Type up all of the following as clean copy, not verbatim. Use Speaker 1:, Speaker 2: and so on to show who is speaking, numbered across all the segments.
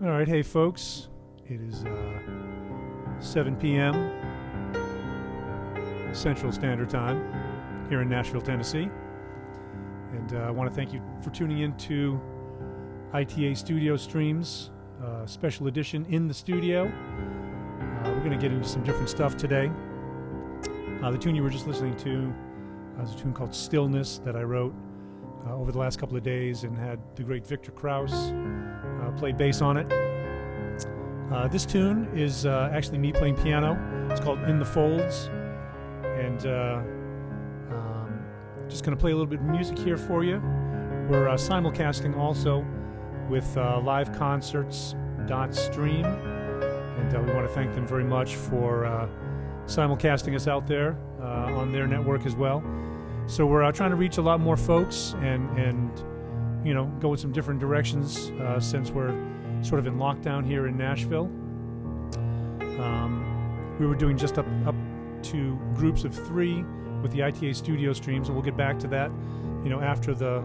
Speaker 1: All right, hey folks, it is 7 p.m. Central Standard Time here in Nashville, Tennessee. And I want to thank you for tuning in to ITA Studio Streams, special edition in the studio. We're going to get into some different stuff today. The tune you were just listening to is a tune called Stillness that I wrote over the last couple of days and had the great Victor Krause play bass on it. This tune is actually me playing piano. It's called In the Folds. And just going to play a little bit of music here for you. We're simulcasting also with liveconcerts.stream. And we want to thank them very much for simulcasting us out there on their network as well. So we're trying to reach a lot more folks and you know, go in some different directions since we're sort of in lockdown here in Nashville. We were doing just up to groups of 3 with the ITA studio streams, and we'll get back to that, you know, after the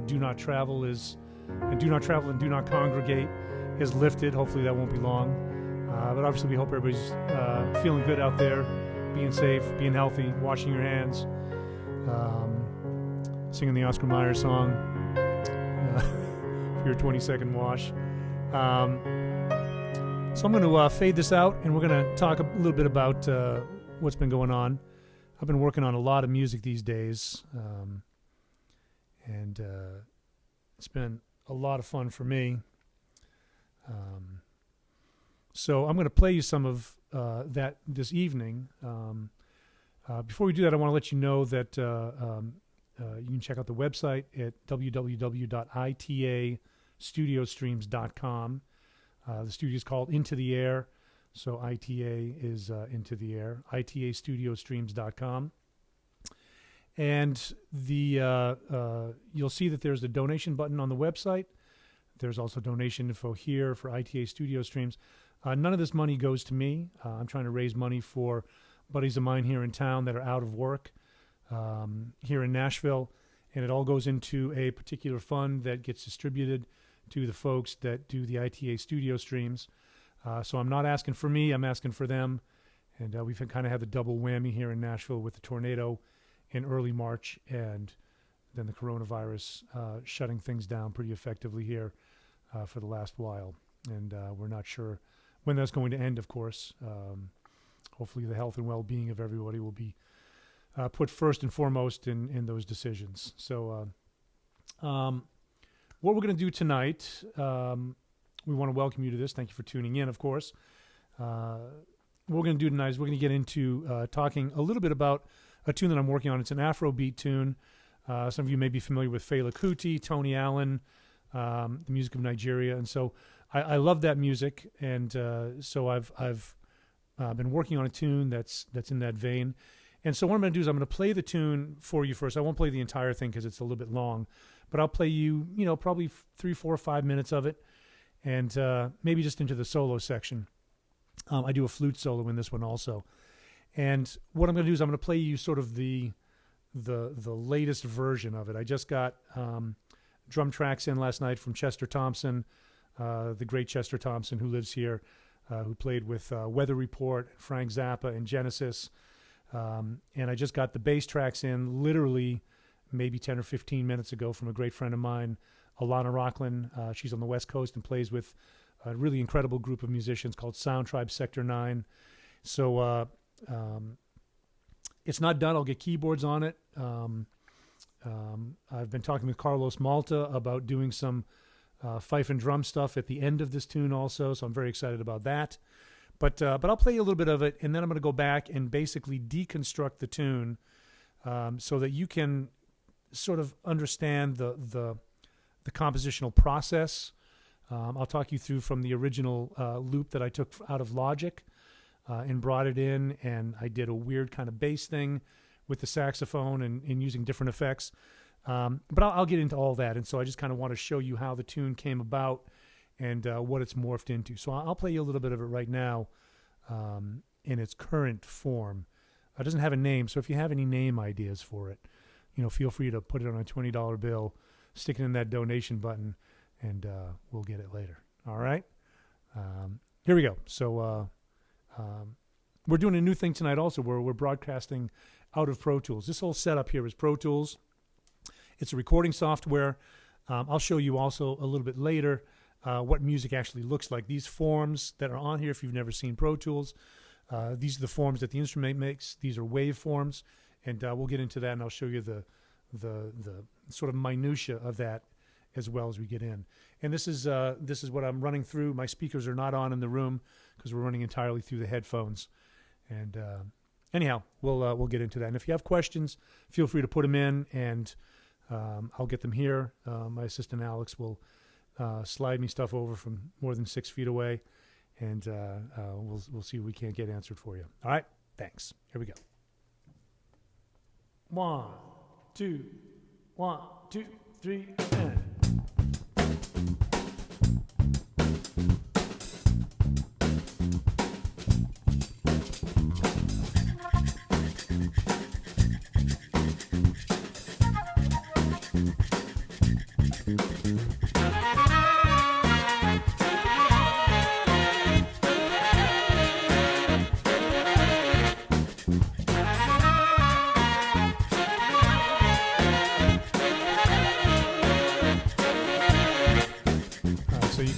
Speaker 1: do not travel and do not congregate is lifted. Hopefully that won't be long. But obviously we hope everybody's feeling good out there, being safe, being healthy, washing your hands, singing the Oscar Mayer song. For your 20-second wash. So I'm going to fade this out, and we're going to talk a little bit about what's been going on. I've been working on a lot of music these days, and it's been a lot of fun for me. So I'm going to play you some of that this evening. Before we do that, I want to let you know that you can check out the website at www.itastudiostreams.com. The studio is called Into the Air, so ITA is Into the Air, itastudiostreams.com. And you'll see that there's a donation button on the website. There's also donation info here for ITA Studio Streams. None of this money goes to me. I'm trying to raise money for buddies of mine here in town that are out of work. Here in Nashville, and it all goes into a particular fund that gets distributed to the folks that do the ITA studio streams. So I'm not asking for me, I'm asking for them. And we've kind of had the double whammy here in Nashville with the tornado in early March and then the coronavirus shutting things down pretty effectively here for the last while. And we're not sure when that's going to end, of course. Hopefully the health and well-being of everybody will be put first and foremost in those decisions. So what we're going to do tonight, we want to welcome you to this. Thank you for tuning in, of course. What we're going to do tonight is we're going to get into talking a little bit about a tune that I'm working on. It's an Afrobeat tune. Some of you may be familiar with Fela Kuti, Tony Allen, the music of Nigeria. And so I love that music. And so I've been working on a tune that's in that vein. And so what I'm going to do is I'm going to play the tune for you first. I won't play the entire thing because it's a little bit long, but I'll play you, you know, probably 3, 4, 5 minutes of it, and maybe just into the solo section. I do a flute solo in this one also. And what I'm going to do is I'm going to play you sort of the latest version of it. I just got drum tracks in last night from Chester Thompson, the great Chester Thompson who lives here, who played with Weather Report, Frank Zappa, and Genesis. And I just got the bass tracks in literally maybe 10 or 15 minutes ago from a great friend of mine, Alana Rocklin. She's on the West Coast and plays with a really incredible group of musicians called Sound Tribe Sector 9. So it's not done. I'll get keyboards on it. I've been talking with Carlos Malta about doing some fife and drum stuff at the end of this tune also, so I'm very excited about that. But I'll play you a little bit of it, and then I'm going to go back and basically deconstruct the tune so that you can sort of understand the compositional process. I'll talk you through from the original loop that I took out of Logic and brought it in, and I did a weird kind of bass thing with the saxophone and using different effects. But I'll get into all that, and so I just kind of want to show you how the tune came about and what it's morphed into. So I'll play you a little bit of it right now in its current form. It doesn't have a name, so if you have any name ideas for it, you know, feel free to put it on a $20 bill, stick it in that donation button, and we'll get it later. All right? Here we go. So we're doing a new thing tonight also where we're broadcasting out of Pro Tools. This whole setup here is Pro Tools. It's a recording software. I'll show you also a little bit later what music actually looks like. These forms that are on here, if you've never seen Pro Tools, these are the forms that the instrument makes. These are wave forms, and we'll get into that, and I'll show you the sort of minutia of that as well as we get in. And this is what I'm running through. My speakers are not on in the room because we're running entirely through the headphones. And anyhow, we'll get into that. And if you have questions, feel free to put them in, and I'll get them here. My assistant Alex will slide me stuff over from more than 6 feet away, and we'll see what we can't get answered for you. All right? Thanks. Here we go. 1, 2, 1, 2, 3, and...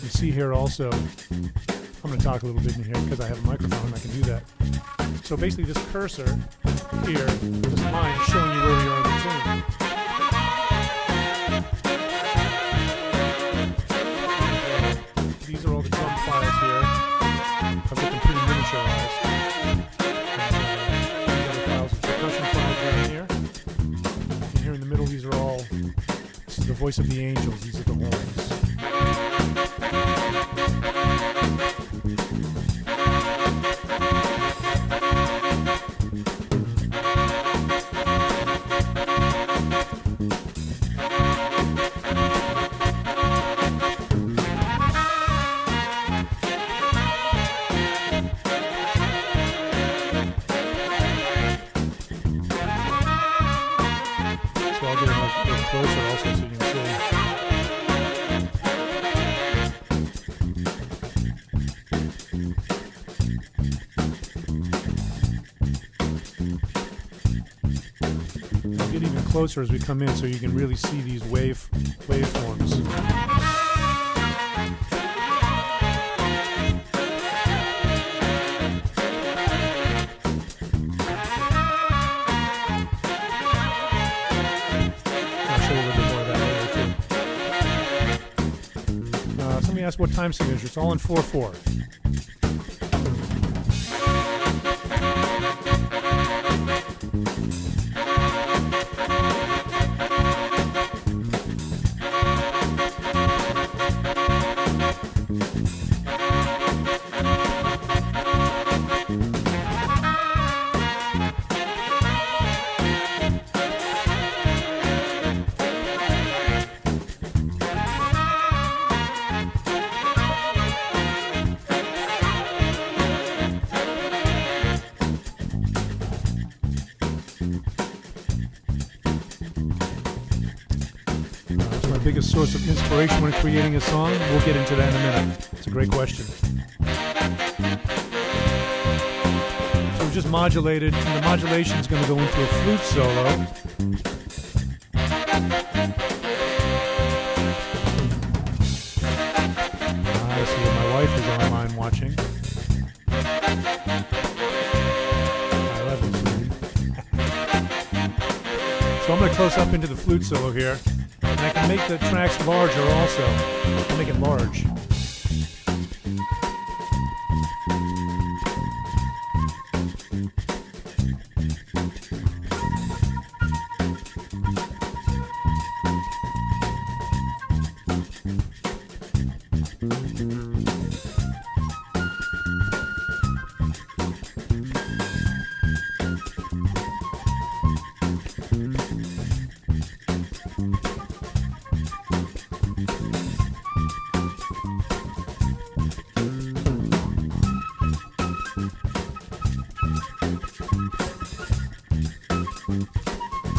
Speaker 1: See here also, I'm going to talk a little bit in here because I have a microphone and I can do that. So basically this cursor here, this line is showing you where we are in the tune. These are all the drum files here. I've got them pretty miniaturized. These other files are percussion files down here. And here in the middle, these are all, this is the voice of the angels, these are the horns. Closer as we come in so you can really see these waveforms. I'll show you a little bit more of that later too. Somebody asked what time signature. It's all in 4/4. Biggest source of inspiration when creating a song? We'll get into that in a minute. It's a great question. So we just modulated, and the modulation is going to go into a flute solo. I see what my wife is online watching. I love it, sweetie. So I'm going to close up into the flute solo here. And I can make the tracks larger also. I'll make it large.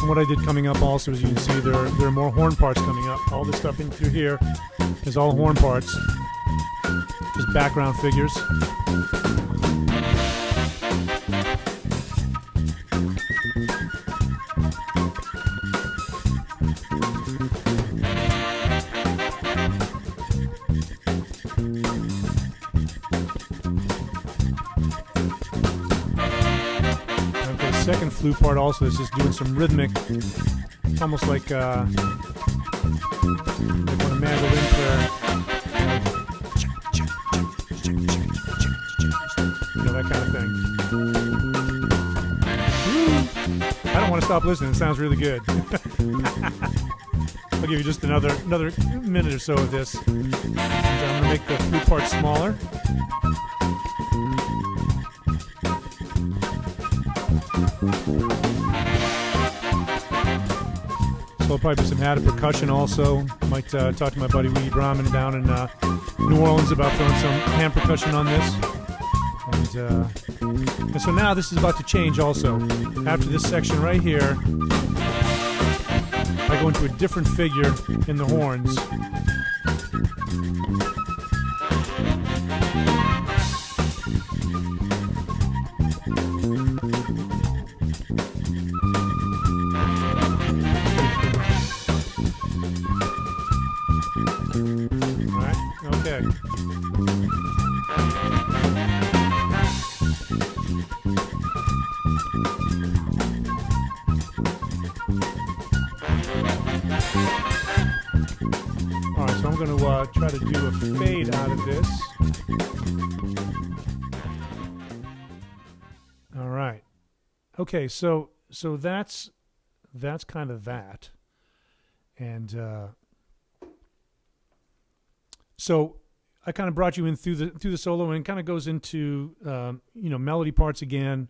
Speaker 1: What I did coming up also, as you can see, there are more horn parts coming up. All this stuff in through here is all horn parts. Just background figures. Second flute part also is just doing some rhythmic, almost like when a mandolin player, you know, that kind of thing. I don't want to stop listening. It sounds really good. I'll give you just another minute or so of this. So I'm going to make the flute part smaller. So I'll probably do some added percussion also. Might talk to my buddy Weedy Brahman down in New Orleans about throwing some hand percussion on this. And so now this is about to change also. After this section right here, I go into a different figure in the horns. Try to do a fade out of this. All right. Okay, so that's kind of that. And so I kind of brought you in through the solo, and it kind of goes into melody parts again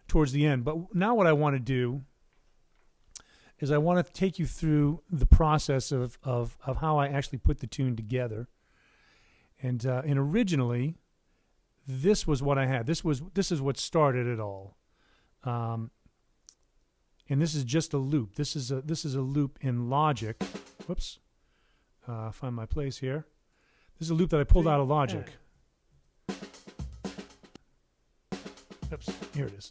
Speaker 1: towards the end. But now what I want to do is I want to take you through the process of how I actually put the tune together. And originally, this was what I had. This is what started it all. And this is just a loop. This is a loop in Logic. Whoops. Find my place here. This is a loop that I pulled out of Logic. Oops. Here it is.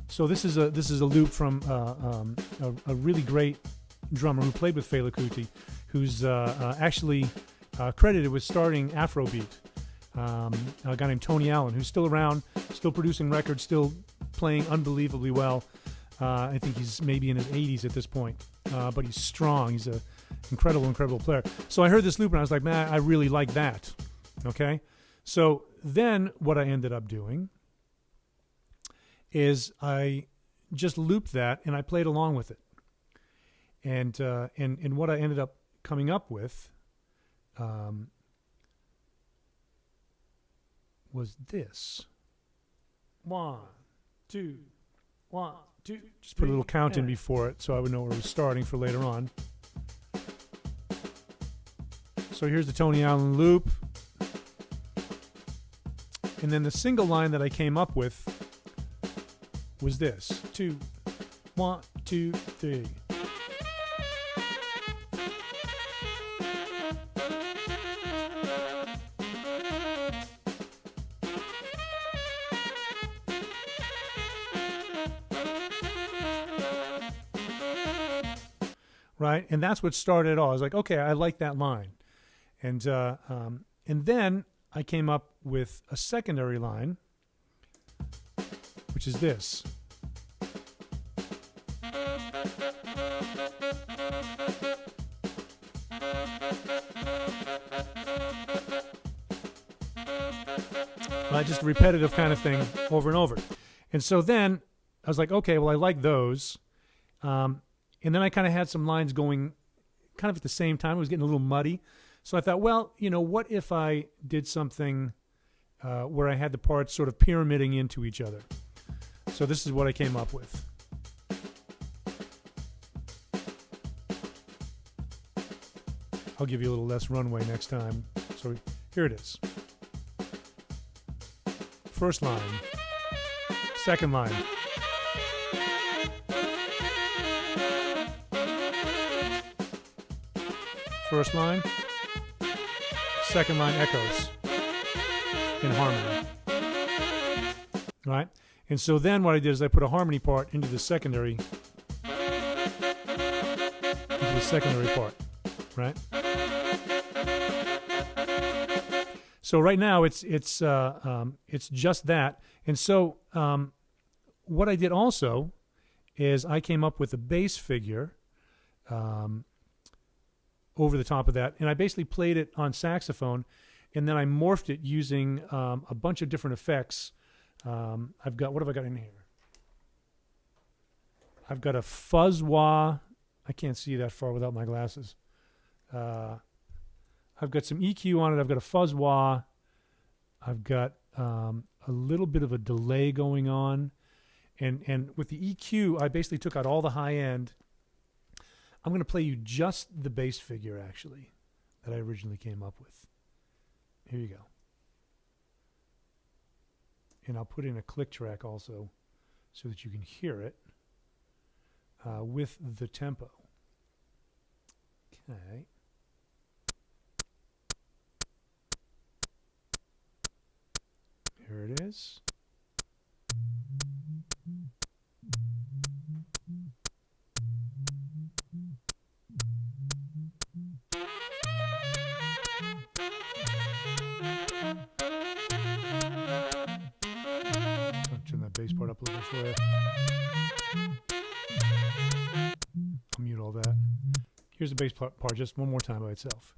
Speaker 1: So this is a loop from a really great drummer who played with Fela Kuti, who's actually credited with starting Afrobeat. A guy named Tony Allen, who's still around, still producing records, still playing unbelievably well. I think he's maybe in his 80s at this point, but he's strong. He's an incredible player. So I heard this loop and I was like, man, I really like that. Okay, so then what I ended up doing is I just looped that and I played along with it. And what I ended up coming up with was this. 1, 2, 1, 2. Just put a little count in before it so I would know where it was starting for later on. So here's the Tony Allen loop. And then the single line that I came up with was this. 2, 1, 2, 3. Right, and that's what started it all. I was like, okay, I like that line, and then I came up with a secondary line, which is this. Right, just a repetitive kind of thing over and over. And so then I was like, okay, well, I like those. And then I kind of had some lines going kind of at the same time. It was getting a little muddy. So I thought, well, what if I did something where I had the parts sort of pyramiding into each other? So this is what I came up with. I'll give you a little less runway next time. So here it is. First line. Second line. First line, second line echoes in harmony. Right? And so then what I did is I put a harmony part into the secondary part, right? So right now it's just that. And so what I did also is I came up with a bass figure over the top of that, and I basically played it on saxophone, and then I morphed it using a bunch of different effects. I've got, what have I got in here? I've got a fuzz wah. I can't see that far without my glasses. I've got some EQ on it. I've got a fuzz wah. I've got a little bit of a delay going on. And with the EQ, I basically took out all the high end. I'm going to play you just the bass figure, actually, that I originally came up with. Here you go. And I'll put in a click track also so that you can hear it with the tempo. Okay. Here it is. I'll turn that bass part up a little bit for you. I'll mute all that. Here's the bass part just one more time by itself.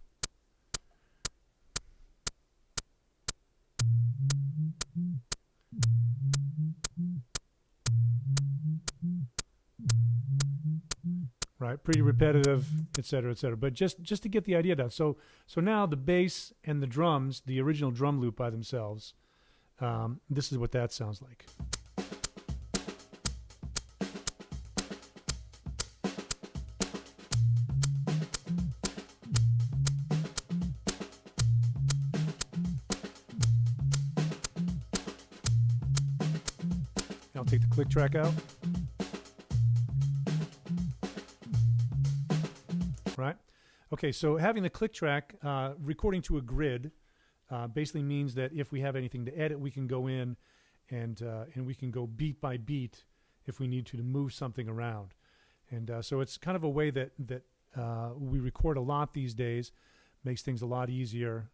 Speaker 1: Right, pretty repetitive, et cetera, but just to get the idea down. So now the bass and the drums, the original drum loop by themselves, this is what that sounds like. I'll take the click track out. Right? Okay, so having the click track, recording to a grid, basically means that if we have anything to edit, we can go in and we can go beat by beat if we need to move something around. And so it's kind of a way that we record a lot these days, makes things a lot easier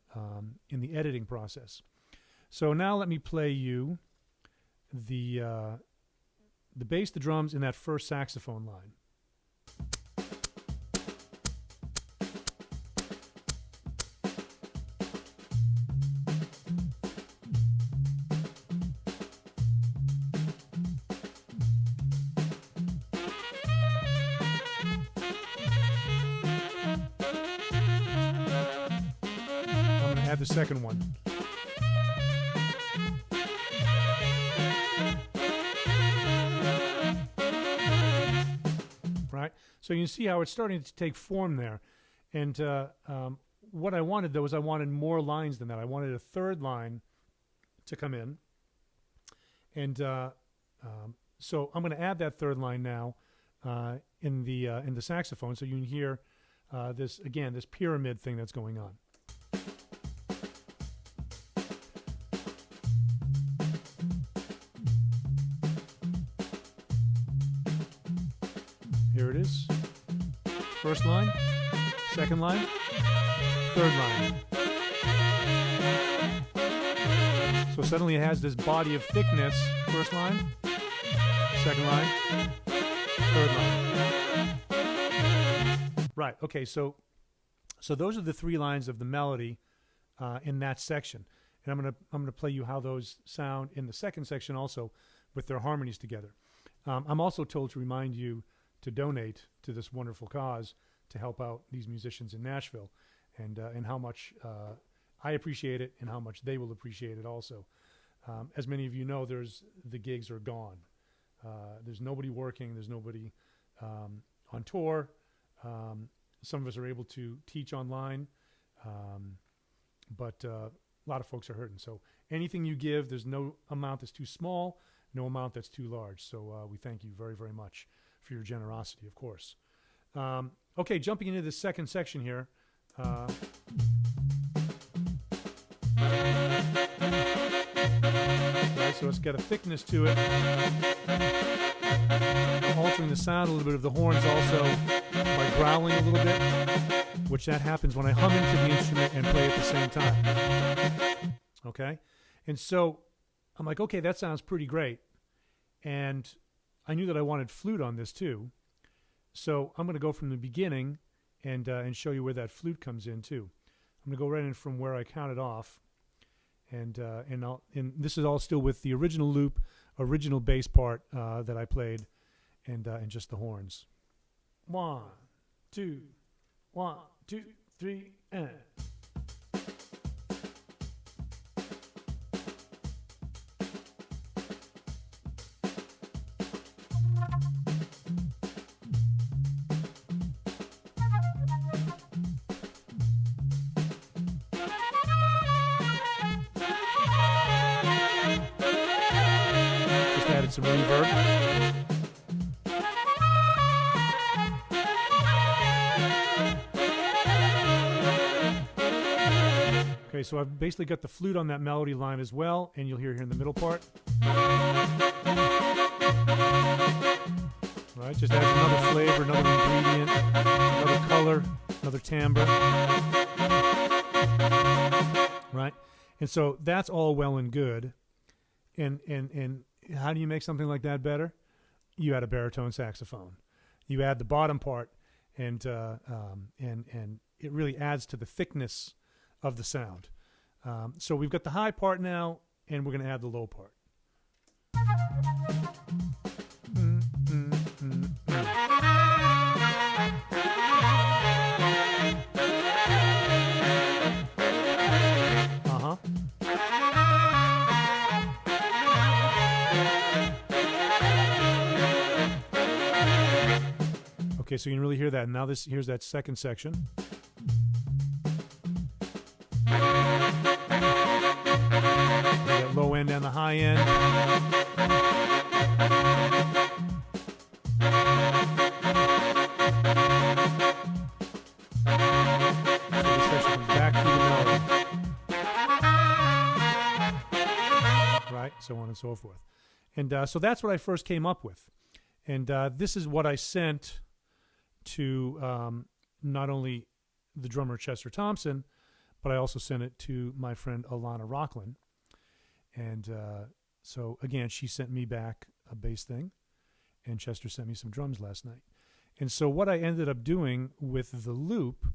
Speaker 1: in the editing process. So now let me play you the bass, the drums, in that first saxophone line. Add the second one. Right? So you can see how it's starting to take form there. And what I wanted, though, is I wanted more lines than that. I wanted a third line to come in. And so I'm going to add that third line now in the saxophone, so you can hear this pyramid thing that's going on. Here it is. First line, second line, third line. So suddenly it has this body of thickness. First line, second line, third line. Right, okay, so those are the three lines of the melody in that section. And I'm gonna play you how those sound in the second section also with their harmonies together. I'm also told to remind you to donate to this wonderful cause to help out these musicians in Nashville, and how much I appreciate it and how much they will appreciate it also. As many of you know, the gigs are gone. There's nobody working. There's nobody on tour. Some of us are able to teach online, but a lot of folks are hurting. So anything you give, there's no amount that's too small, no amount that's too large. So we thank you very, very much for your generosity, of course. Okay, jumping into the second section here, Right, so it's got a thickness to it. I'm altering the sound a little bit of the horns also by growling a little bit, which that happens when I hum into the instrument and play at the same time. Okay? And so I'm like, okay, that sounds pretty great. And I knew that I wanted flute on this too. So I'm going to go from the beginning and show you where that flute comes in too. I'm going to go right in from where I counted off. And this is all still with the original loop, original bass part that I played, and just the horns. 1, 2, 1, 2, 3, and. Added some reverb. Okay, so I've basically got the flute on that melody line as well, and you'll hear here in the middle part. Right, just adds another flavor, another ingredient, another color, another timbre. Right, and so that's all well and good, and how do you make something like that better? You add a baritone saxophone. You add the bottom part, and it really adds to the thickness of the sound. So we've got the high part now, and we're going to add the low part. Okay, so you can really hear that. Now here's that second section. That low end and the high end. So this section comes back through the melody. Right, so on and so forth. And so that's what I first came up with. And this is what I sent to not only the drummer Chester Thompson, but I also sent it to my friend Alana Rocklin. And so, again, she sent me back a bass thing, and Chester sent me some drums last night. And so what I ended up doing with the loop,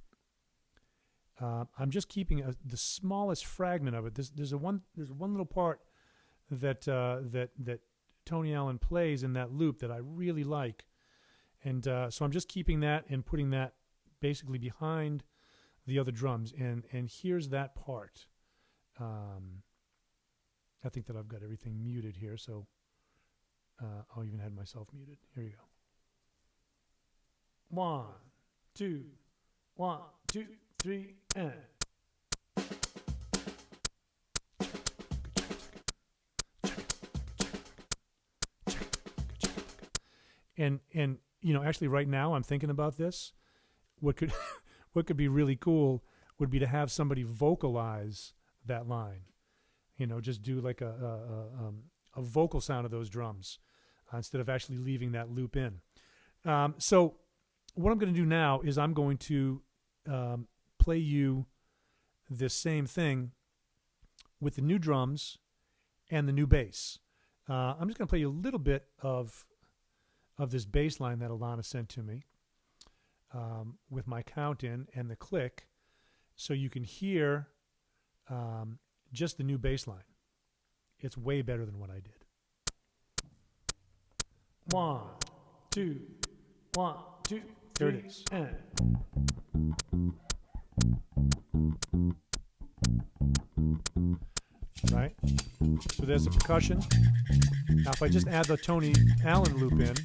Speaker 1: I'm just keeping the smallest fragment of it. There's one little part that Tony Allen plays in that loop that I really like. And so I'm just keeping that and putting that basically behind the other drums. And here's that part. I think that I've got everything muted here, so I'll even have myself muted. Here you go. 1, 2, 1, 2, 3, and. And you know, actually right now I'm thinking about this. What could be really cool would be to have somebody vocalize that line. You know, just do like a vocal sound of those drums instead of actually leaving that loop in. So what I'm going to do now is I'm going to play you this same thing with the new drums and the new bass. I'm just going to play you a little bit of this bass line that Alana sent to me with my count in and the click, so you can hear just the new bass line. It's way better than what I did. 1, 2, 1, 2, 3, there it is. And. Right? So there's the percussion. Now if I just add the Tony Allen loop in,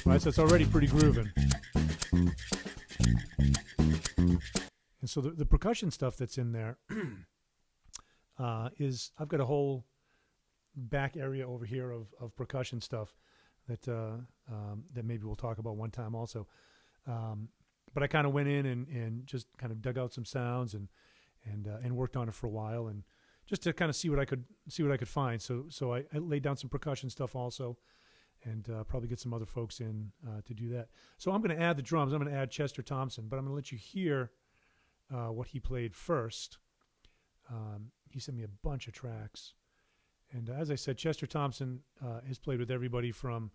Speaker 1: right, so it's already pretty grooving. And so the percussion stuff that's in there, is I've got a whole back area over here of percussion stuff that maybe we'll talk about one time also. But I kind of went in and just kind of dug out some sounds and worked on it for a while, and just to kind of see what I could find. So I laid down some percussion stuff also, and probably get some other folks in to do that. So I'm going to add the drums. I'm going to add Chester Thompson, but I'm going to let you hear what he played first. He sent me a bunch of tracks. And as I said, Chester Thompson has played with everybody from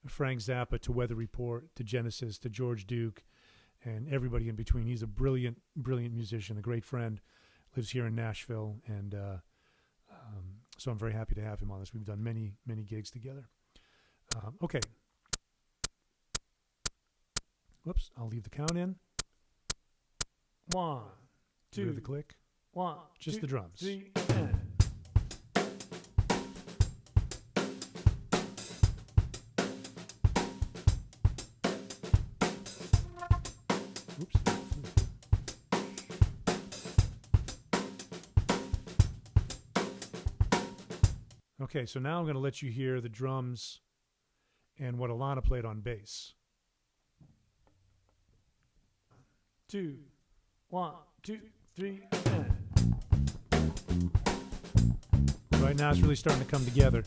Speaker 1: Frank Zappa to Weather Report to Genesis to George Duke and everybody in between. He's a brilliant, brilliant musician, a great friend, lives here in Nashville. And so I'm very happy to have him on this. We've done many, many gigs together. Okay. Whoops, I'll leave the count in. 1, 2. Hear the click.
Speaker 2: 1,
Speaker 1: just
Speaker 2: 2,
Speaker 1: the drums.
Speaker 2: 3, and.
Speaker 1: Oops. Okay, so now I'm going to let you hear the drums and what Alana played on bass.
Speaker 2: 2, 1, 2, 3, and.
Speaker 1: Right now it's really starting to come together.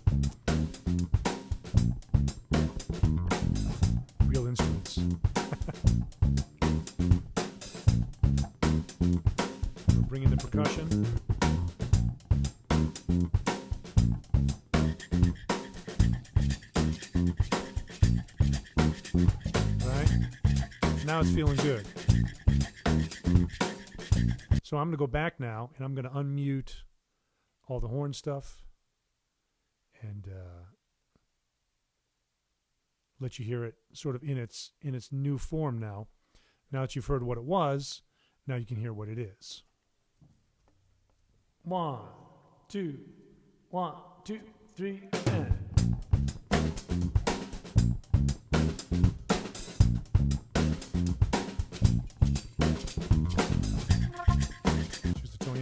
Speaker 1: Real instruments. We'll bring in the percussion. Now it's feeling good. So I'm going to go back now, and I'm going to unmute all the horn stuff and let you hear it sort of in its new form now. Now that you've heard what it was, now you can hear what it is.
Speaker 2: 1, 2, 1, 2, 3, and.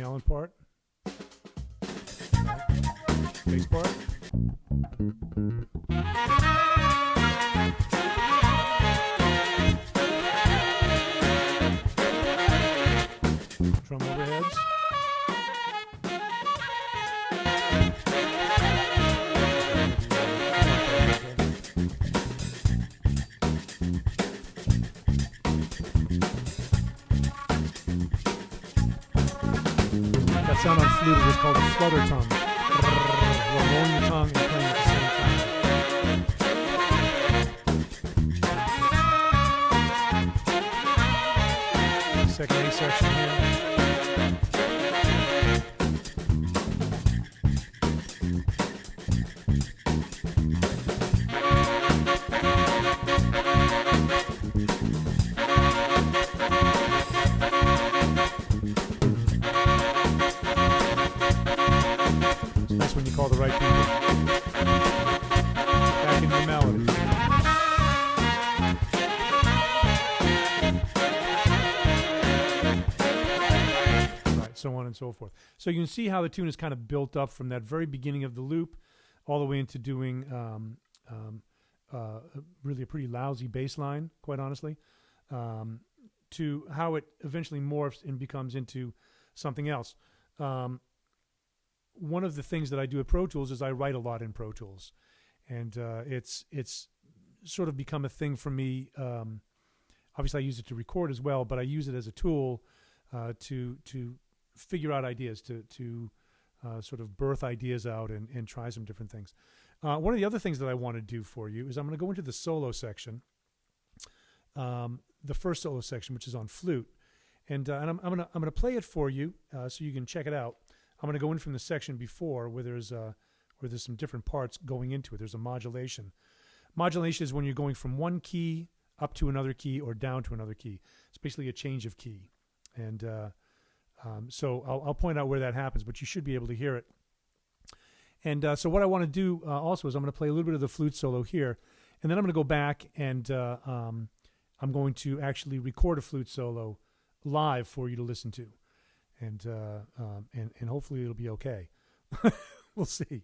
Speaker 1: Allen part, bass part, drum overheads, sound on flute is called a flutter tongue. We're rolling the tongue and playing at the same time. Second A section here. When you call the right people back into the melody. Right, so on and so forth. So you can see how the tune is kind of built up from that very beginning of the loop all the way into doing really a pretty lousy bass line, quite honestly, to how it eventually morphs and becomes into something else. One of the things that I do at Pro Tools is I write a lot in Pro Tools, and it's sort of become a thing for me. Obviously, I use it to record as well, but I use it as a tool to figure out ideas, to sort of birth ideas out and try some different things. One of the other things that I want to do for you is I'm going to go into the solo section, the first solo section, which is on flute, and I'm going to play it for you so you can check it out. I'm going to go in from the section before where there's some different parts going into it. There's a modulation. Modulation is when you're going from one key up to another key or down to another key. It's basically a change of key. And so I'll point out where that happens, but you should be able to hear it. And so what I want to do also is I'm going to play a little bit of the flute solo here, and then I'm going to go back and I'm going to actually record a flute solo live for you to listen to. and hopefully it'll be okay. We'll see.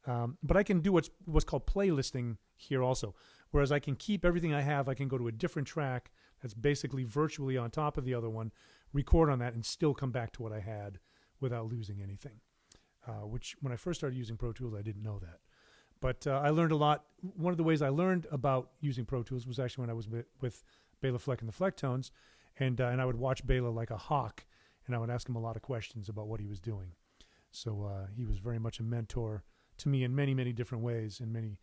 Speaker 1: But I can do what's called playlisting here also. Whereas I can keep everything I have, I can go to a different track that's basically virtually on top of the other one, record on that, and still come back to what I had without losing anything. Which, when I first started using Pro Tools, I didn't know that. But I learned a lot. One of the ways I learned about using Pro Tools was actually when I was with Bela Fleck and the Flecktones, and I would watch Bela like a hawk, and I would ask him a lot of questions about what he was doing. So he was very much a mentor to me in many, many different ways, in many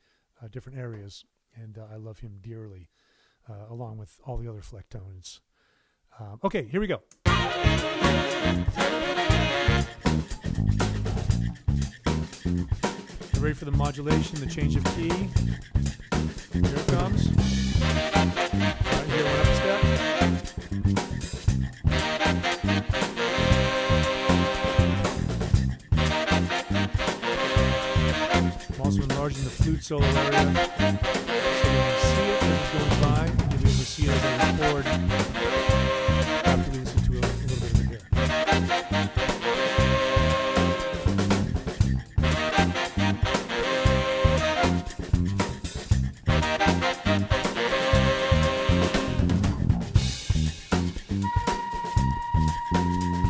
Speaker 1: different areas, and I love him dearly, along with all the other Flecktones. Okay, here we go. You ready for the modulation, the change of key? Here it comes. Right here, one up step. I'm also enlarging the flute solo area so you can see it as it goes by, and you'll be able to see it as I record after we listen to a little bit of it here.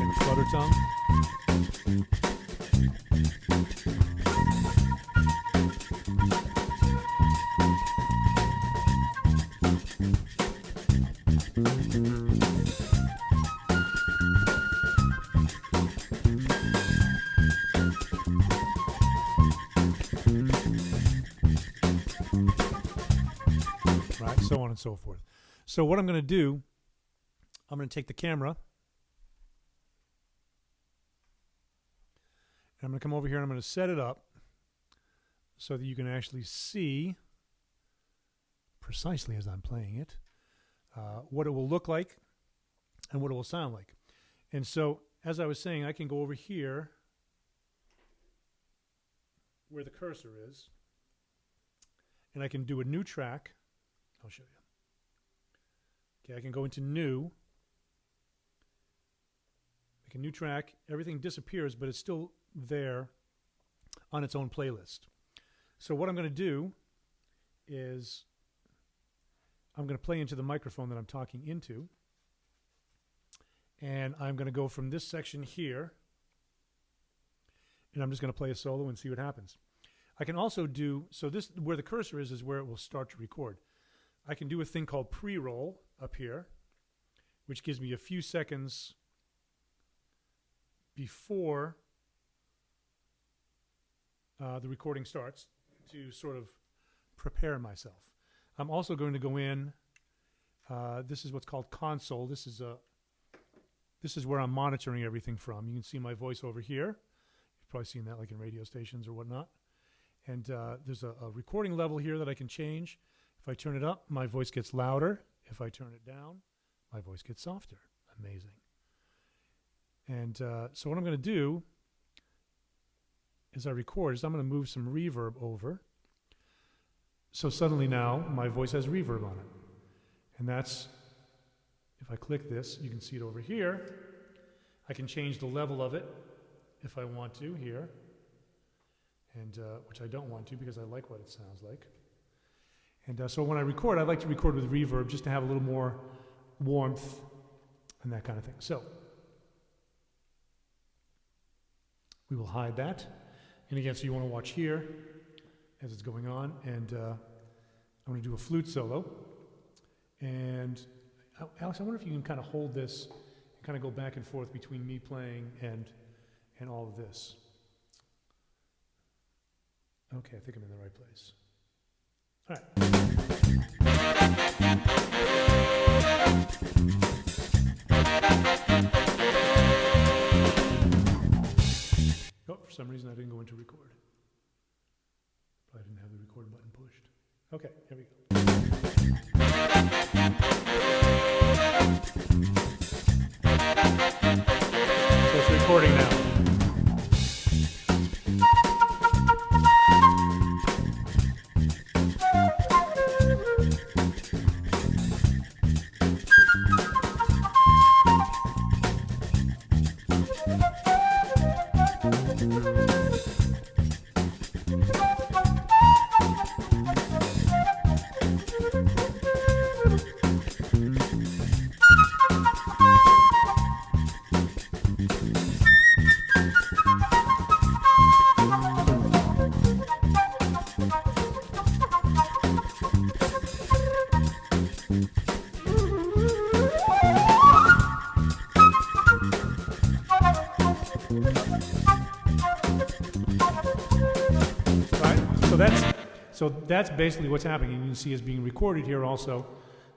Speaker 1: And the flutter tongue. Right, so on and so forth. So what I'm going to do, I'm going to take the camera, and I'm going to come over here and I'm going to set it up so that you can actually see precisely as I'm playing it what it will look like and what it will sound like. And so, as I was saying, I can go over here where the cursor is, and I can do a new track. I'll show you. Okay, I can go into new, make a new track. Everything disappears, but it's still there on its own playlist. So what I'm going to do is I'm going to play into the microphone that I'm talking into, and I'm going to go from this section here, and I'm just going to play a solo and see what happens. I can also do, so this, where the cursor is where it will start to record. I can do a thing called pre-roll up here, which gives me a few seconds before the recording starts to sort of prepare myself. I'm also going to go in, this is what's called console. This is where I'm monitoring everything from. You can see my voice over here. You've probably seen that like in radio stations or whatnot. And there's a recording level here that I can change. If I turn it up, my voice gets louder. If I turn it down, my voice gets softer. Amazing. And so what I'm going to do as I record is I'm going to move some reverb over. So suddenly now my voice has reverb on it. And that's, if I click this, you can see it over here. I can change the level of it if I want to here. And which I don't want to because I like what it sounds like. And so when I record, I like to record with reverb just to have a little more warmth and that kind of thing. So we will hide that. And again, so you want to watch here as it's going on. And I'm going to do a flute solo. And Alex, I wonder if you can kind of hold this and kind of go back and forth between me playing and all of this. Okay, I think I'm in the right place. All right. Oh, for some reason I didn't go into record. Probably didn't have the record button pushed. Okay, here we go. So it's recording now. So that's basically what's happening. And you can see it's being recorded here also.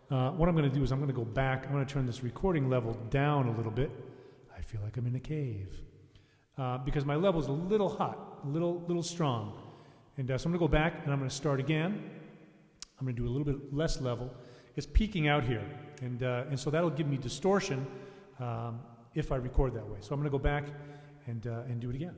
Speaker 1: What I'm going to do is I'm going to go back. I'm going to turn this recording level down a little bit. I feel like I'm in a cave. Because my level's a little hot, a little strong. And so I'm going to go back and I'm going to start again. I'm going to do a little bit less level. It's peaking out here. And so that'll give me distortion if I record that way. So I'm going to go back and do it again.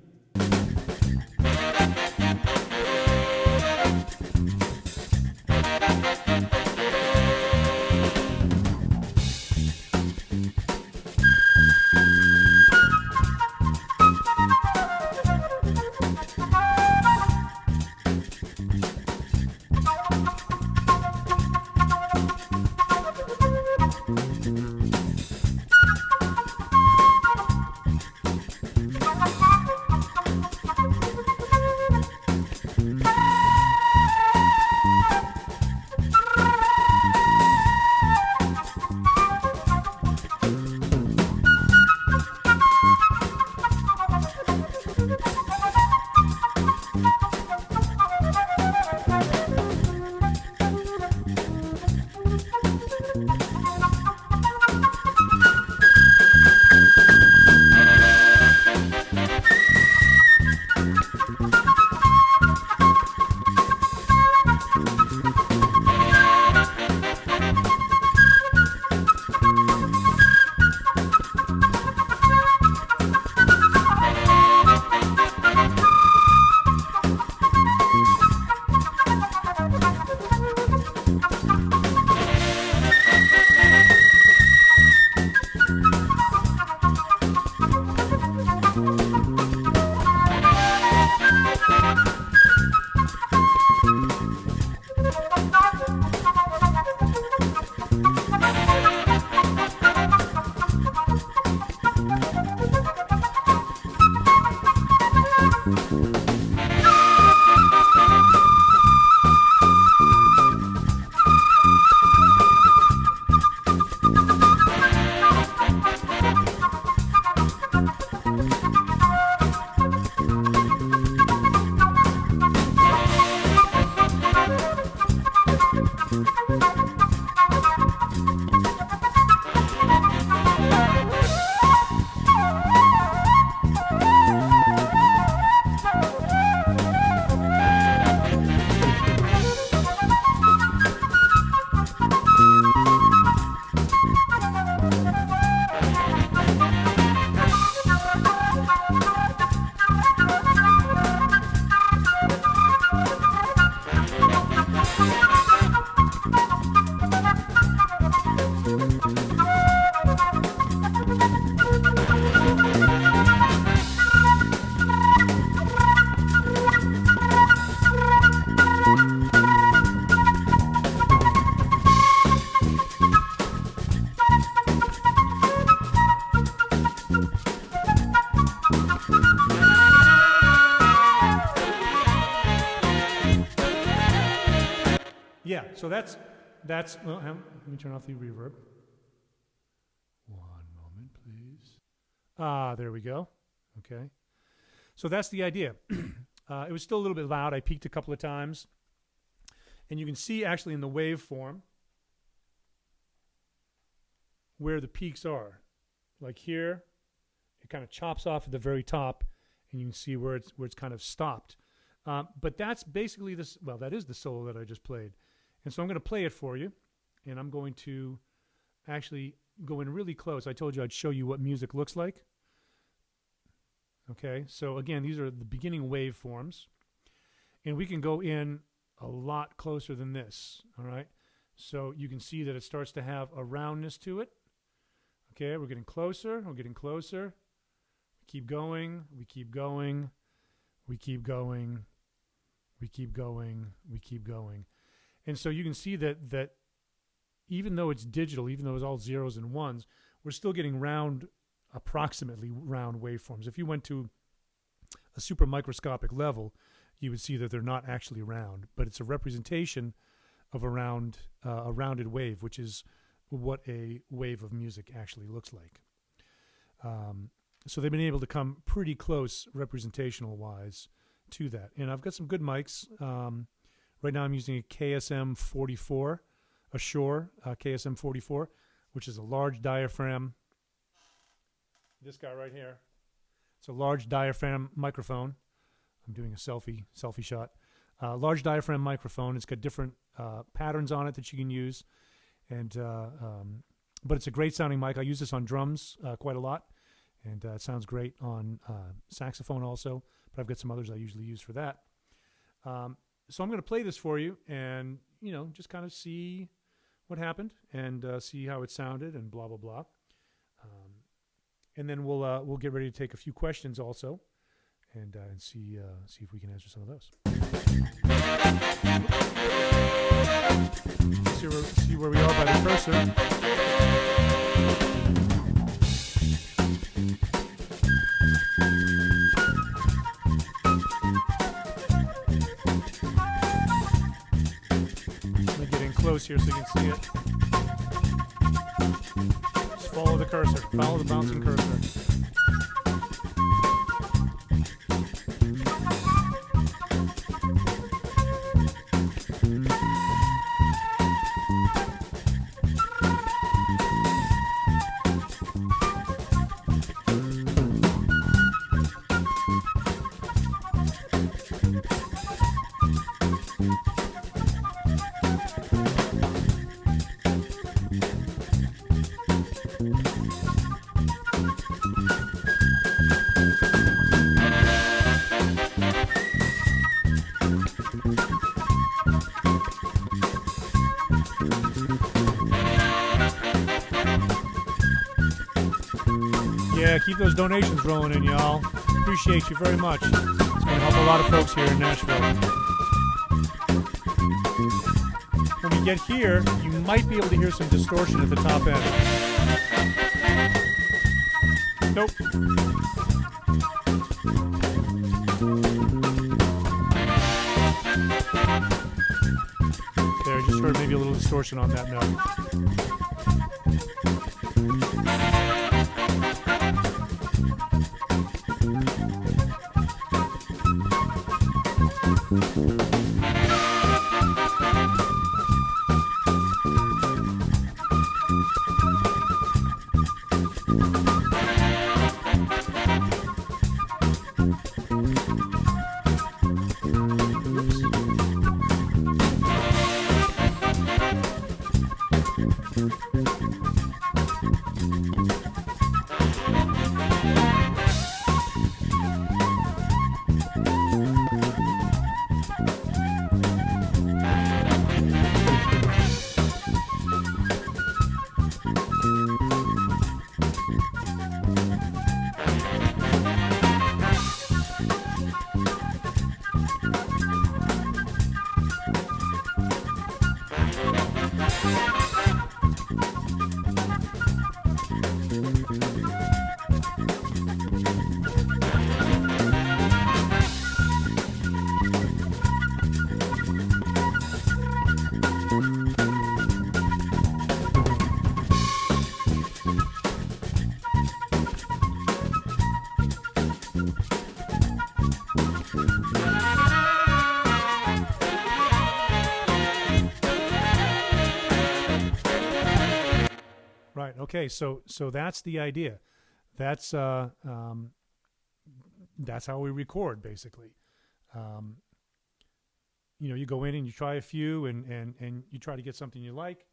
Speaker 1: Yeah, so that's well, let me turn off the reverb. One moment, please. There we go. Okay. So that's the idea. It was still a little bit loud. I peaked a couple of times. And you can see actually in the waveform where the peaks are. Like here, it kind of chops off at the very top, and you can see where it's kind of stopped. But that's basically this. Well, that is the solo that I just played. And so I'm going to play it for you, and I'm going to actually go in really close. I told you I'd show you what music looks like. Okay, so again, these are the beginning waveforms, and we can go in a lot closer than this, all right? So you can see that it starts to have a roundness to it. Okay, we're getting closer, we keep going, we keep going, we keep going, we keep going, we keep going. And so you can see that even though it's digital, even though it's all zeros and ones, we're still getting approximately round waveforms. If you went to a super microscopic level, you would see that they're not actually round, but it's a representation of a rounded wave, which is what a wave of music actually looks like. So they've been able to come pretty close representational-wise to that. And I've got some good mics. Right now I'm using a KSM 44, a Shure KSM 44, which is a large diaphragm. This guy right here. It's a large diaphragm microphone. I'm doing a selfie shot. Large diaphragm microphone. It's got different patterns on it that you can use, and but it's a great sounding mic. I use this on drums quite a lot, and it sounds great on saxophone also. But I've got some others I usually use for that. So I'm going to play this for you, and just kind of see what happened and see how it sounded, and blah blah blah. And then we'll get ready to take a few questions also, and see if we can answer some of those. See where we are by the cursor. Let me get in close here so you can see it. Just follow the cursor. Follow the bouncing cursor. Yeah, keep those donations rolling in, y'all. Appreciate you very much. It's going to help a lot of folks here in Nashville. When we get here, you might be able to hear some distortion at the top end. Nope. There, I just heard maybe a little distortion on that note. Right. Okay. So that's the idea. That's how we record, basically. You go in and you try a few, and you try to get something you like.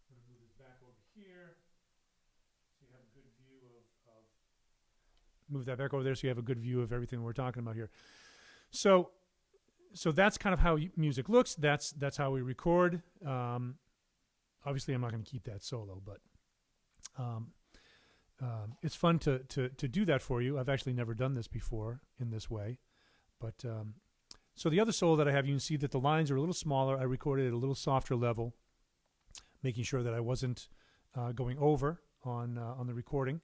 Speaker 1: I'm going to move this back over here, so you have a good view of. Move that back over there, so you have a good view of everything we're talking about here. So that's kind of how music looks. That's how we record. Obviously, I'm not going to keep that solo, but. It's fun to do that for you. I've actually never done this before in this way, but so the other solo that I have, you can see that the lines are a little smaller. I recorded at a little softer level, making sure that I wasn't going over on the recording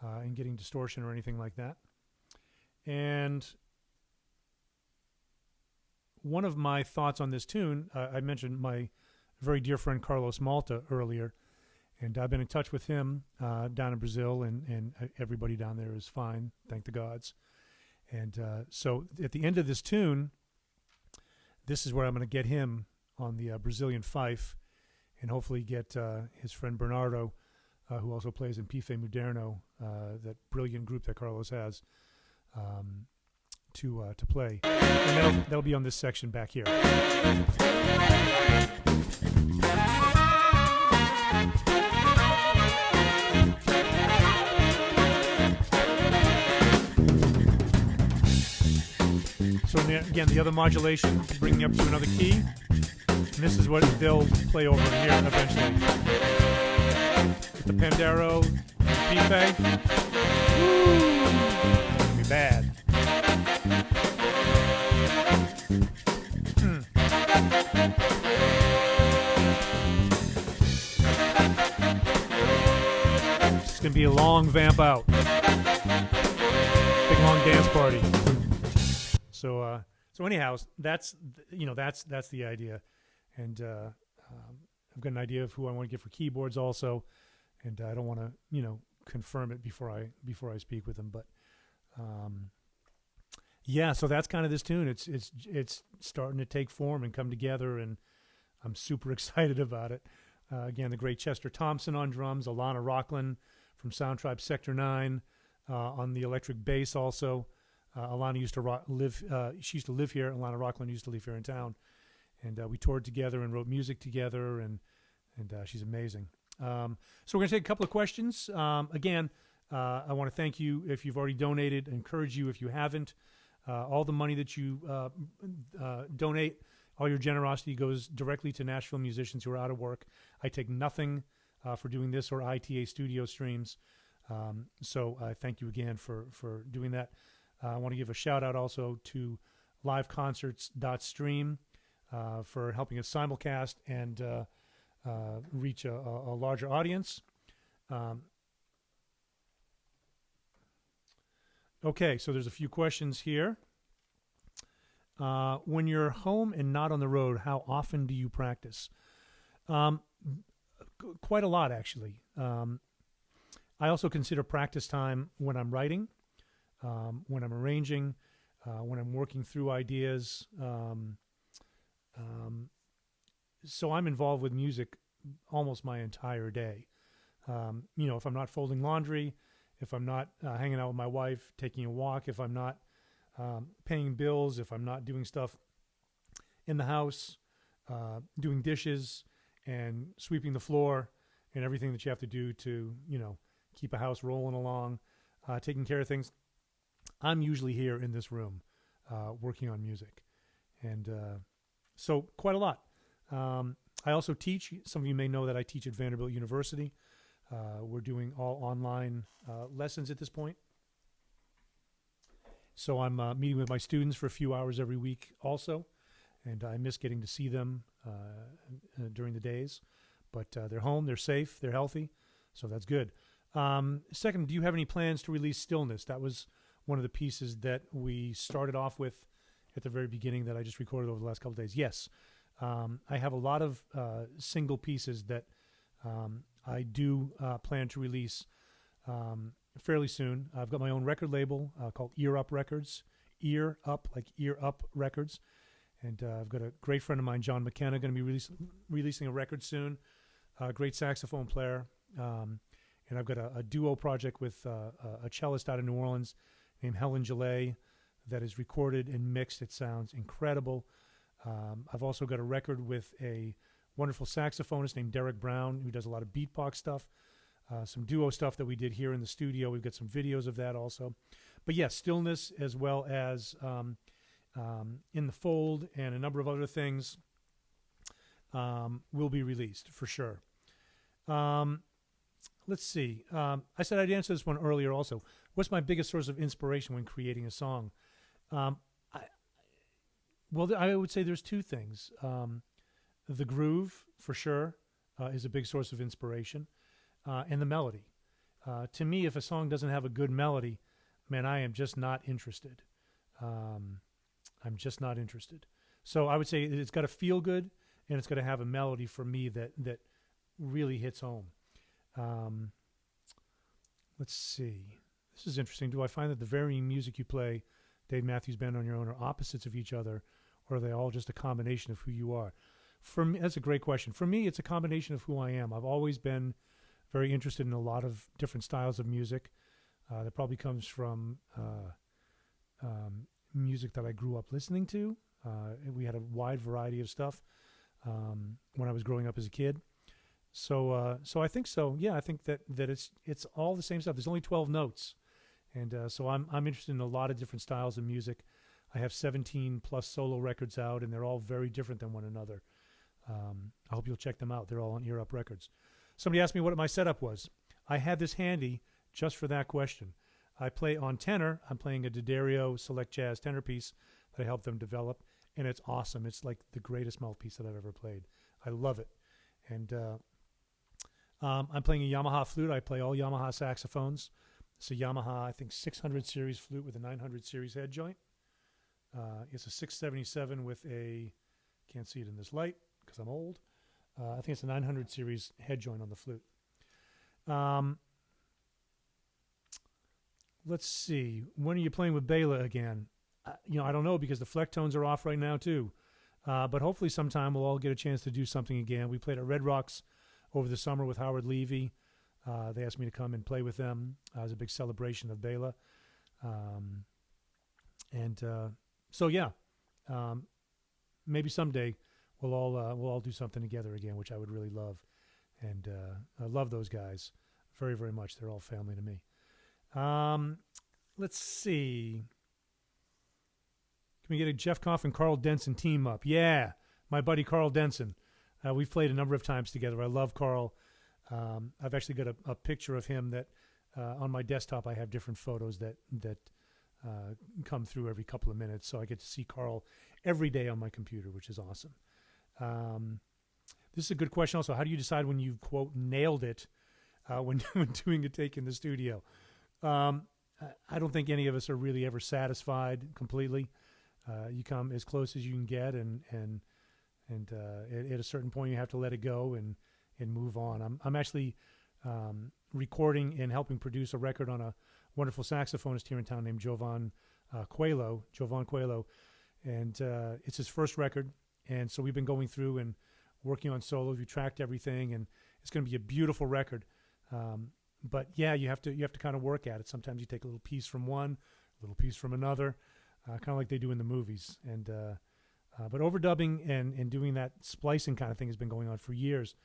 Speaker 1: and getting distortion or anything like that. And one of my thoughts on this tune, I mentioned my very dear friend Carlos Malta earlier. And I've been in touch with him down in Brazil, and everybody down there is fine, thank the gods. And so at the end of this tune, this is where I'm going to get him on the Brazilian fife, and hopefully get his friend Bernardo, who also plays in Pife Moderno, that brilliant group that Carlos has, to play. And that'll be on this section back here. So again, the other modulation, bringing up to another key. And this is what they'll play over here eventually. The Pandero, Pife. Woo! That's gonna be bad. It's gonna be a long vamp out. Big long dance party. So anyhow, that's the idea, and I've got an idea of who I want to get for keyboards also, and I don't want to confirm it before I speak with them, but yeah. So that's kind of this tune. It's starting to take form and come together, and I'm super excited about it. Again, the great Chester Thompson on drums, Alana Rocklin from Soundtribe Sector 9 on the electric bass also. Alana used to live. She used to live here. Alana Rocklin used to live here in town, and we toured together and wrote music together. And she's amazing. So we're gonna take a couple of questions. Again, I want to thank you if you've already donated. Encourage you if you haven't. All the money that you donate, all your generosity goes directly to Nashville musicians who are out of work. I take nothing for doing this or ITA studio streams. So thank you again for doing that. I want to give a shout out also to liveconcerts.stream for helping us simulcast and reach a larger audience. Okay, so there's a few questions here. When you're home and not on the road, how often do you practice? Quite a lot, actually. I also consider practice time when I'm writing. When I'm arranging, when I'm working through ideas. So I'm involved with music almost my entire day. If I'm not folding laundry, if I'm not hanging out with my wife, taking a walk, if I'm not paying bills, if I'm not doing stuff in the house, doing dishes and sweeping the floor and everything that you have to do to, keep a house rolling along, taking care of things, I'm usually here in this room working on music. And so quite a lot. I also teach. Some of you may know that I teach at Vanderbilt University. We're doing all online lessons at this point. So I'm meeting with my students for a few hours every week also. And I miss getting to see them during the days. But they're home, they're safe, they're healthy. So that's good. Second, do you have any plans to release Stillness? That was one of the pieces that we started off with at the very beginning that I just recorded over the last couple of days. Yes, I have a lot of single pieces that I do plan to release fairly soon. I've got my own record label called Ear Up Records. Ear Up, like Ear Up Records. And I've got a great friend of mine, John McKenna, going to be releasing a record soon. Great saxophone player. And I've got a duo project with a cellist out of New Orleans named Helen Gillet that is recorded and mixed. It sounds incredible. I've also got a record with a wonderful saxophonist named Derek Brown, who does a lot of beatbox stuff, some duo stuff that we did here in the studio. We've got some videos of that also. But yes, Stillness as well as In the Fold and a number of other things will be released for sure. Let's see. I said I'd answer this one earlier also. What's my biggest source of inspiration when creating a song? I would say there's two things. The groove, for sure, is a big source of inspiration, and the melody. To me, if a song doesn't have a good melody, man, I am just not interested. I'm just not interested. So I would say it's got to feel good, and it's got to have a melody for me that really hits home. Let's see. This is interesting. Do I find that the varying music you play, Dave Matthews Band on your own, are opposites of each other, or are they all just a combination of who you are? For me, that's a great question. For me, it's a combination of who I am. I've always been very interested in a lot of different styles of music. That probably comes from music that I grew up listening to. We had a wide variety of stuff when I was growing up as a kid. So I think so. Yeah, I think that it's all the same stuff. There's only 12 notes, and so I'm interested in a lot of different styles of music. I have 17 plus solo records out, and they're all very different than one another. I hope you'll check them out. They're all on Ear Up Records. Somebody asked me what my setup was. I had this handy just for that question. I play on tenor. I'm playing a D'Addario Select Jazz tenor piece that I helped them develop, and it's awesome. It's like the greatest mouthpiece that I've ever played. I love it. And I'm playing a Yamaha flute. I play all Yamaha saxophones. It's a Yamaha, I think, 600 series flute with a 900 series head joint. It's a 677 with a, can't see it in this light because I'm old. I think it's a 900 series head joint on the flute. Let's see. When are you playing with Bela again? I don't know because the Flecktones are off right now too. But hopefully sometime we'll all get a chance to do something again. We played at Red Rocks over the summer with Howard Levy. They asked me to come and play with them. It was a big celebration of Bela. So yeah, maybe someday we'll all do something together again, which I would really love. And I love those guys very, very much. They're all family to me. Let's see. Can we get a Jeff Coffin, Carl Denson team up? Yeah, my buddy Carl Denson. We've played a number of times together. I love Carl. I've actually got a picture of him that on my desktop I have different photos that come through every couple of minutes. So I get to see Carl every day on my computer, which is awesome. This is a good question also. How do you decide when you've, quote, nailed it when doing a take in the studio? I don't think any of us are really ever satisfied completely. You come as close as you can get, and at a certain point you have to let it go and move on. I'm actually recording and helping produce a record on a wonderful saxophonist here in town named Jovan Coelho, and it's his first record. And so we've been going through and working on solos. We tracked everything, and it's going to be a beautiful record. But yeah, you have to kind of work at it. Sometimes you take a little piece from one, a little piece from another, kind of like they do in the movies. And but overdubbing and doing that splicing kind of thing has been going on for years.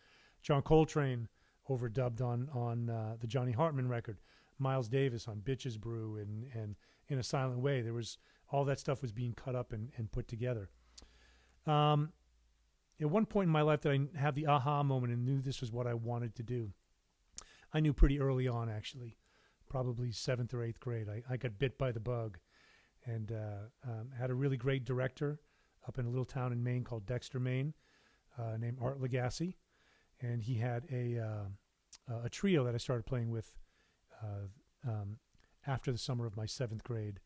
Speaker 1: John Coltrane overdubbed on the Johnny Hartman record. Miles Davis on Bitches Brew and In a Silent Way. There was all that stuff was being cut up and put together. At one point in my life that I had the aha moment and knew this was what I wanted to do. I knew pretty early on, actually, probably 7th or 8th grade. I got bit by the bug and had a really great director up in a little town in Maine called Dexter, Maine, named Art Lagasse. And he had a trio that I started playing with after the summer of my 7th grade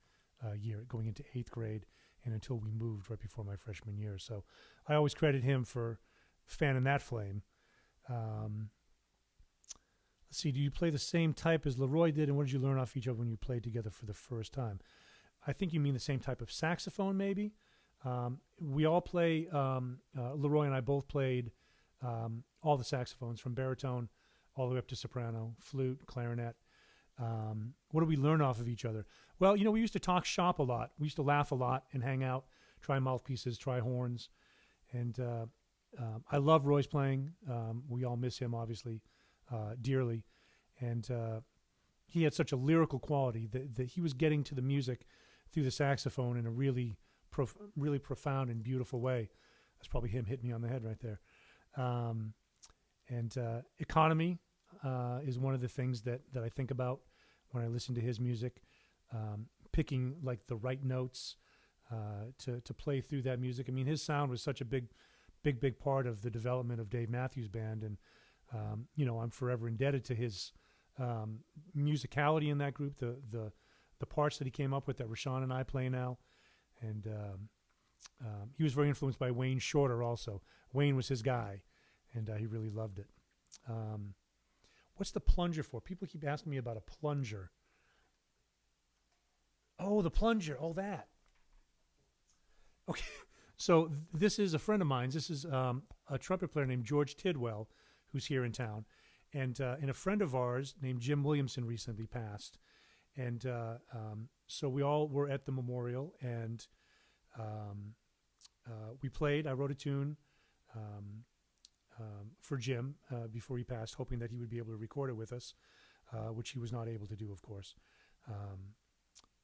Speaker 1: year, going into 8th grade, and until we moved right before my freshman year. So I always credit him for fanning that flame. Let's see, do you play the same type as Leroy did, and what did you learn off each other when you played together for the first time? I think you mean the same type of saxophone, maybe. We all play, Leroy and I both played all the saxophones from baritone all the way up to soprano, flute, clarinet. What do we learn off of each other? Well, we used to talk shop a lot. We used to laugh a lot and hang out, try mouthpieces, try horns. And I love Roy's playing. We all miss him, obviously, dearly. And he had such a lyrical quality that he was getting to the music through the saxophone in a really profound and beautiful way. That's probably him hitting me on the head right there. Economy is one of the things that I think about when I listen to his music. Picking like the right notes to play through that music. I mean, his sound was such a big part of the development of Dave Matthews Band, and I'm forever indebted to his musicality in that group. The parts that he came up with that Rashawn and I play now, and he was very influenced by Wayne Shorter also. Wayne was his guy, and he really loved it. What's the plunger for? People keep asking me about a plunger. Oh, the plunger. Oh, that. Okay. So this is a friend of mine. This is a trumpet player named George Tidwell, who's here in town, and a friend of ours named Jim Williamson recently passed, and so we all were at the memorial, and we played. I wrote a tune for Jim before he passed, hoping that he would be able to record it with us, which he was not able to do, of course.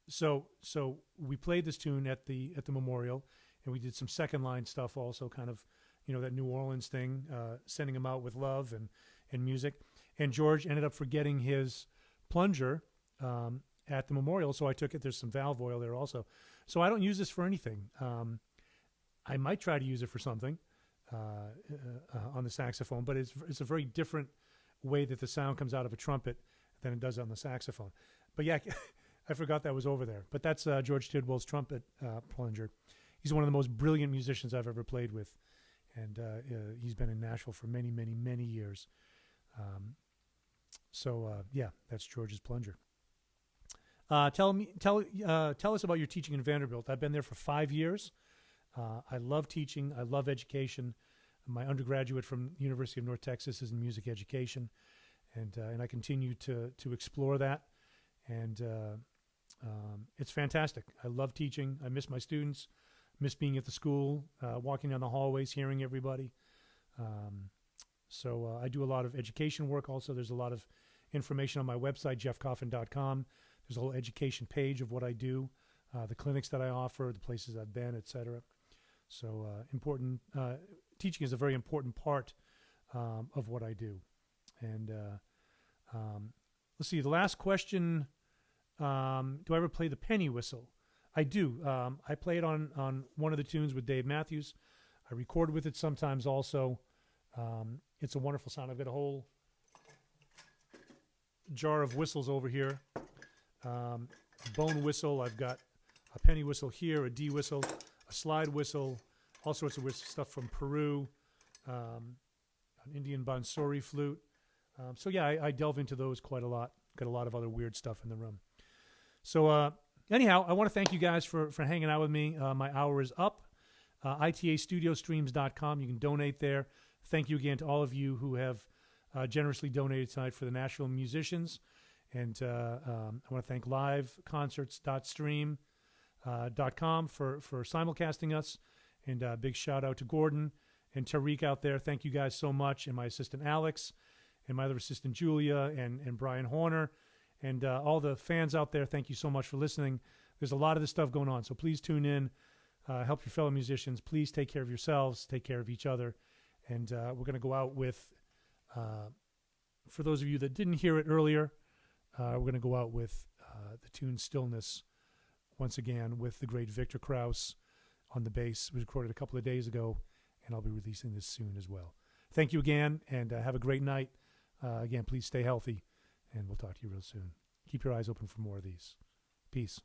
Speaker 1: So we played this tune at the memorial, and we did some second line stuff also, kind of, that New Orleans thing, sending him out with love and music. And George ended up forgetting his plunger at the memorial, so I took it. There's some valve oil there also. So I don't use this for anything. I might try to use it for something on the saxophone, but it's a very different way that the sound comes out of a trumpet than it does on the saxophone. But yeah, I forgot that was over there. But that's George Tidwell's trumpet plunger. He's one of the most brilliant musicians I've ever played with, and he's been in Nashville for many, many, many years. Yeah, that's George's plunger. Tell us about your teaching in Vanderbilt. I've been there for 5 years. I love teaching. I love education. My undergraduate from the University of North Texas is in music education, and I continue to explore that. And it's fantastic. I love teaching. I miss my students. Miss being at the school, walking down the hallways, hearing everybody. So I do a lot of education work also. There's a lot of information on my website, jeffcoffin.com. There's a whole education page of what I do, the clinics that I offer, the places I've been, etc. So important. Teaching is a very important part of what I do. And let's see, the last question, do I ever play the penny whistle? I do. I play it on one of the tunes with Dave Matthews. I record with it sometimes also. It's a wonderful sound. I've got a whole jar of whistles over here. A bone whistle. I've got a penny whistle here, a D whistle, a slide whistle, all sorts of stuff from Peru, an Indian bansuri flute. So yeah, I delve into those quite a lot. Got a lot of other weird stuff in the room. So anyhow, I want to thank you guys for hanging out with me. My hour is up. ITAstudiostreams.com. You can donate there. Thank you again to all of you who have generously donated tonight for the Nashville musicians. And I want to thank liveconcerts.stream.com for simulcasting us. And a big shout out to Gordon and Tariq out there. Thank you guys so much. And my assistant Alex and my other assistant Julia and Brian Horner. And all the fans out there, thank you so much for listening. There's a lot of this stuff going on. So please tune in. Help your fellow musicians. Please take care of yourselves. Take care of each other. And we're going to go out with, for those of you that didn't hear it earlier, we're going to go out with the tune Stillness once again with the great Victor Krauss on the bass. It was recorded a couple of days ago, and I'll be releasing this soon as well. Thank you again, and have a great night. Again, please stay healthy, and we'll talk to you real soon. Keep your eyes open for more of these. Peace.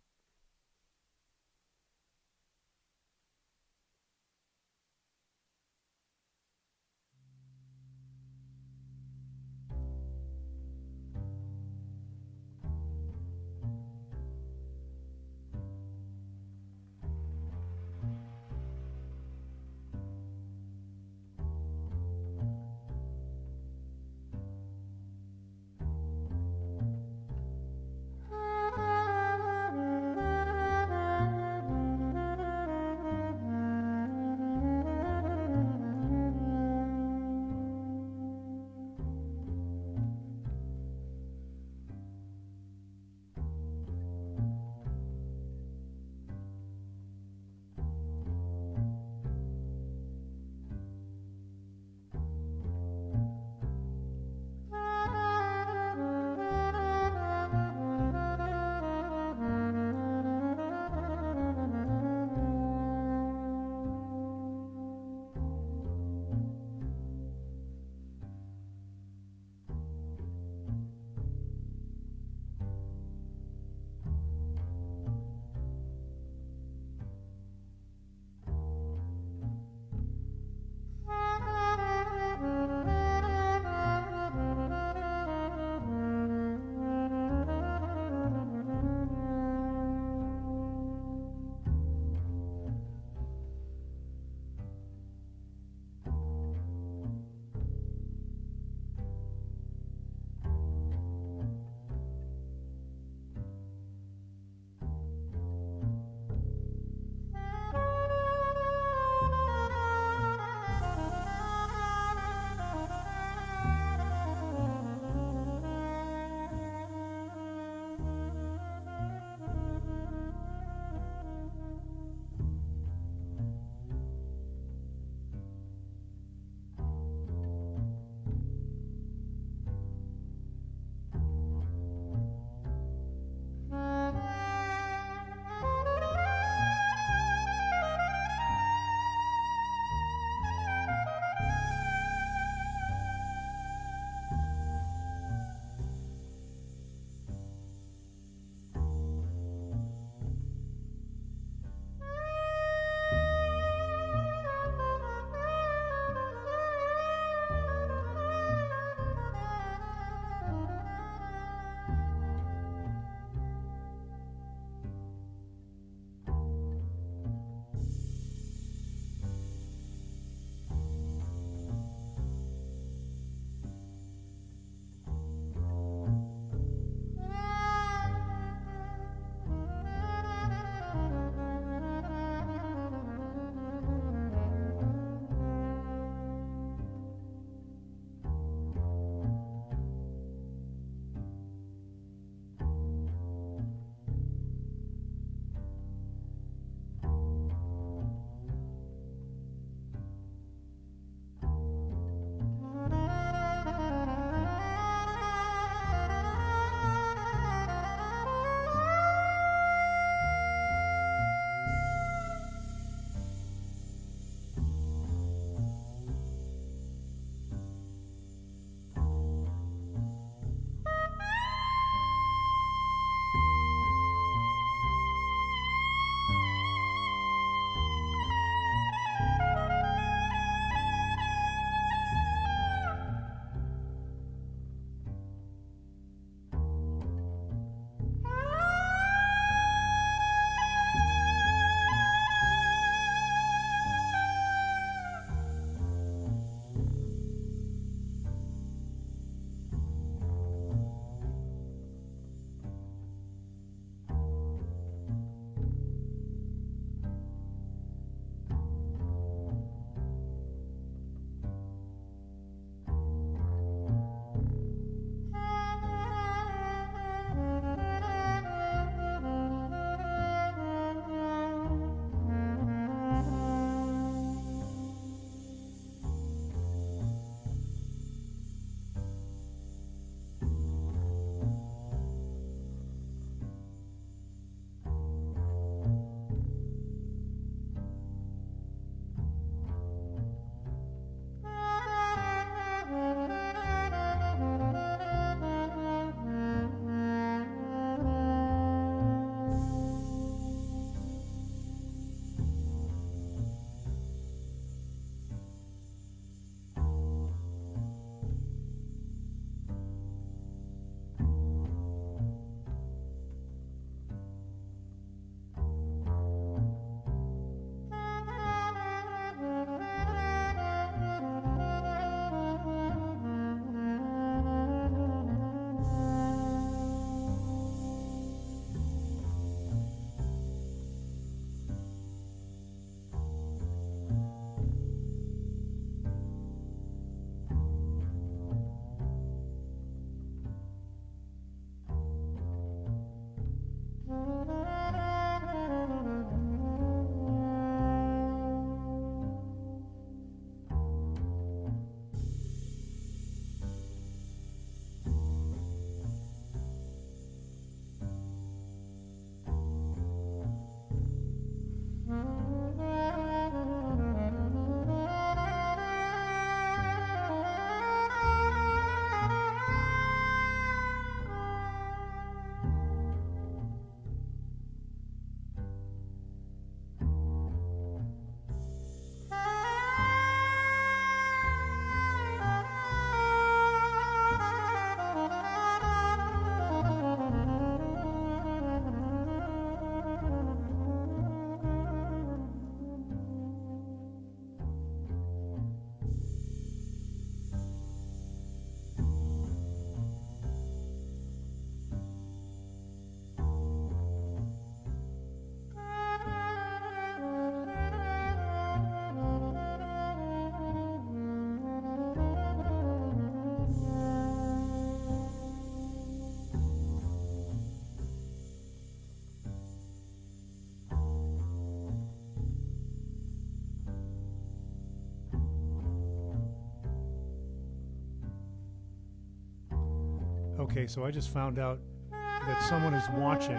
Speaker 1: Okay, so I just found out that someone is watching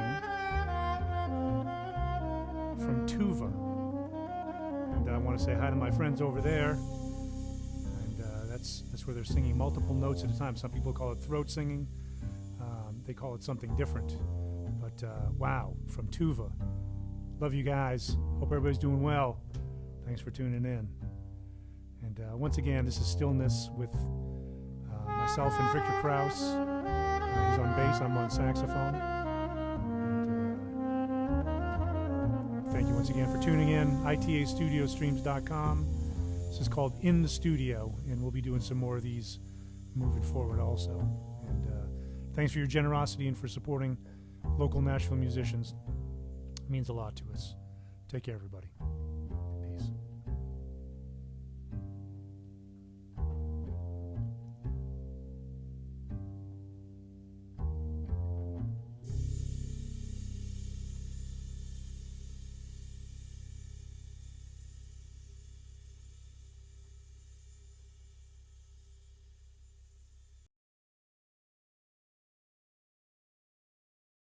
Speaker 1: from Tuva. And I want to say hi to my friends over there. And that's where they're singing multiple notes at a time. Some people call it throat singing. They call it something different. But wow, from Tuva. Love you guys. Hope everybody's doing well. Thanks for tuning in. And once again, this is Stillness with myself and Victor Krause. He's on bass, I'm on saxophone. And, thank you once again for tuning in. ITAstudiostreams.com. This is called In the Studio, and we'll be doing some more of these moving forward also. And thanks for your generosity and for supporting local Nashville musicians. It means a lot to us. Take care, everybody.